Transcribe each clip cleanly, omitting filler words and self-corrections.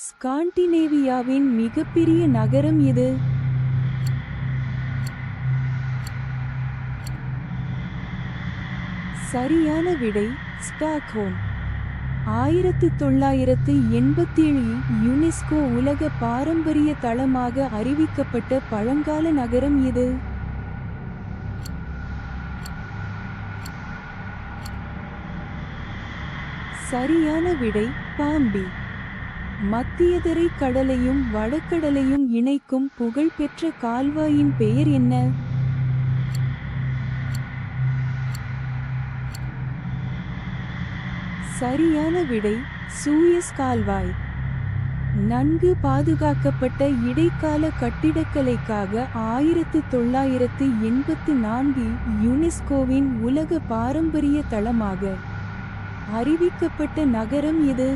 ஸ்காண்டினேவியாவின் மிகப்பெரிய நகரம் எது? சரியான விடை ஸ்டாக்ஹோம். 1987 யுனெஸ்கோ உலக பாரம்பரிய தளமாக அறிவிக்கப்பட்ட பழங்கால நகரம் எது? சரியான விடை பாம்பி. மத்தியதரை கடலையும் வடகடலையும் இணைக்கும் புகழ்பெற்ற கால்வாயின் பெயர் என்ன? சரியான விடை சூயஸ் கால்வாய். நன்கு பாதுகாக்கப்பட்ட இடைக்கால கட்டிடக்கலைக்காக 1984 யுனெஸ்கோவின் உலக பாரம்பரிய தளமாக அறிவிக்கப்பட்ட நகரம் எது?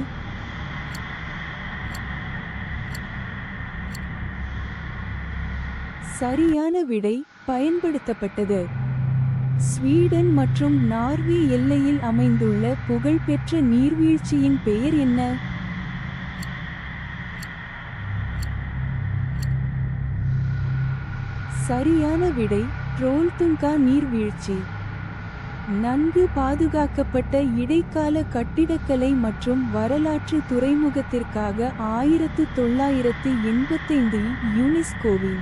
சரியான விடை பயன்படுத்தப்பட்டது. ஸ்வீடன் மற்றும் நார்வே எல்லையில் அமைந்துள்ள புகழ்பெற்ற நீர்வீழ்ச்சியின் பெயர் என்ன? சரியான விடை ட்ரோல்துங்கா நீர்வீழ்ச்சி. நன்கு பாதுகாக்கப்பட்ட இடைக்கால கட்டிடக்கலை மற்றும் வரலாற்று துறைமுகத்திற்காக 1985 யுனெஸ்கோவின்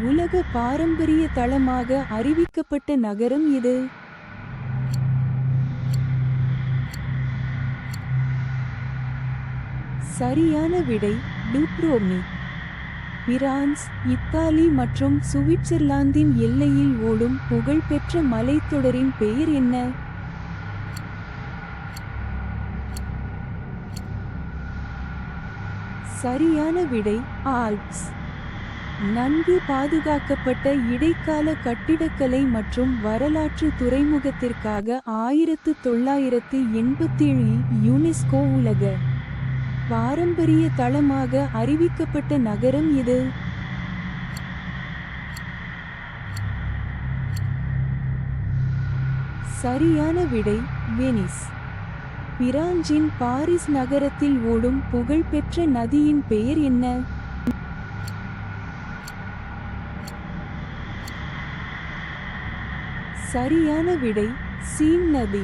உலக பாரம்பரிய தளமாக அறிவிக்கப்பட்ட நகரம் எது? சரியான விடை டுப்ரோவ்னிக். பிரான்ஸ், இத்தாலி மற்றும் சுவிட்சர்லாந்தின் எல்லையில் ஓடும் புகழ்பெற்ற மலைத்தொடரின் பெயர் என்ன? சரியான விடை ஆல்ப்ஸ். நன்கு பாதுகாக்கப்பட்ட இடைக்கால கட்டிடக்கலை மற்றும் வரலாற்று துறைமுகத்திற்காக 1987 யுனெஸ்கோ உலக பாரம்பரிய தளமாக அறிவிக்கப்பட்ட நகரம் எது? சரியான விடை வெனிஸ். பிரான்சின் பாரிஸ் நகரத்தில் ஓடும் புகழ்பெற்ற நதியின் பெயர் என்ன? சரியான விடை சீன் நதி.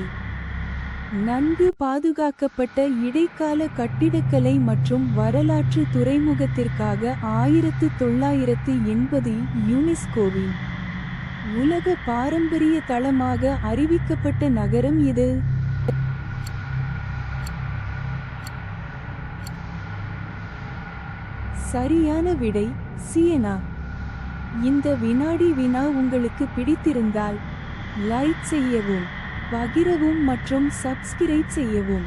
நன்கு பாதுகாக்கப்பட்ட இடைக்கால கட்டிடக்கலை மற்றும் வரலாற்று துறைமுகத்திற்காக 1980 யுனெஸ்கோவின் உலக பாரம்பரிய தளமாக அறிவிக்கப்பட்ட நகரம் எது? சரியான விடை சியனா. இந்த வினாடி வினா உங்களுக்கு பிடித்திருந்தால் லைக் செய்யவும், பகிரவும் மற்றும் சப்ஸ்கிரைப் செய்யவும்.